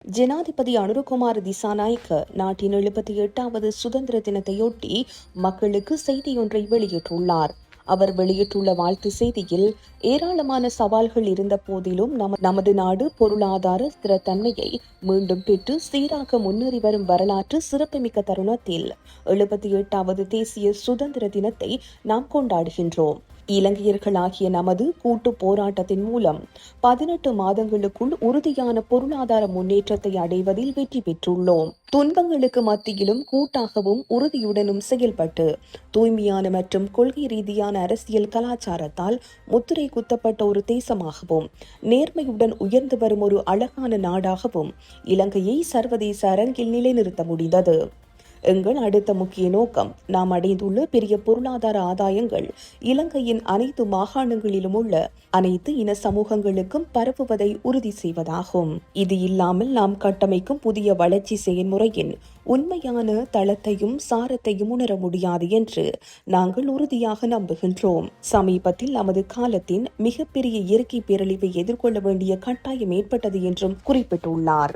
ஜனாதிபதி அனுரகுமார் திசாநாயக்க நாட்டின் 78வது சுதந்திர தினத்தையொட்டி மக்களுக்கு செய்தியொன்றை வெளியிட்டுள்ளார். அவர் வெளியிட்டுள்ள வாழ்த்து செய்தியில், ஏராளமான சவால்கள் இருந்த போதிலும் நமது நாடு பொருளாதார ஸ்திரத்தன்மையை மீண்டும் பெற்று சீராக முன்னேறி வரும் வரலாற்று சிறப்புமிக்க தருணத்தில் 78வது தேசிய சுதந்திர தினத்தை நாம் கொண்டாடுகின்றோம். இலங்கையர்களாகிய நமது கூட்டு போராட்டத்தின் மூலம் 18 மாதங்களுக்குள் உறுதியான பொருளாதார முன்னேற்றத்தை அடைவதில் வெற்றி பெற்றுள்ளோம். துன்பங்களுக்கு மத்தியிலும் கூட்டாகவும் உறுதியுடனும் செயல்பட்டு தூய்மையான மற்றும் கொள்கை ரீதியான அரசியல் கலாச்சாரத்தால் முத்திரை குத்தப்பட்ட ஒரு தேசமாகவும் நேர்மையுடன் உயர்ந்து வரும் ஒரு அழகான நாடாகவும் இலங்கையை சர்வதேச அரங்கில் நிலைநிறுத்த முடிந்தது. எங்கள் அடுத்த முக்கிய நோக்கம் நாம் அடைந்துள்ள பெரிய பொருளாதார ஆதாயங்கள் இலங்கையின் அனைத்து மாகாணங்களிலும் உள்ள அனைத்து இன சமூகங்களுக்கும் பரவுவதை உறுதி செய்வதாகும். இது இல்லாமல் நாம் கட்டமைக்கும் புதிய வளர்ச்சி செயல்முறையின் உண்மையான தளத்தையும் சாரத்தையும் உணர முடியாது என்று நாங்கள் உறுதியாக நம்புகின்றோம். சமீபத்தில் நமது காலத்தின் மிகப்பெரிய இயற்கை பேரழிவை எதிர்கொள்ள வேண்டிய கட்டாயம் ஏற்பட்டது என்றும் குறிப்பிட்டுள்ளார்.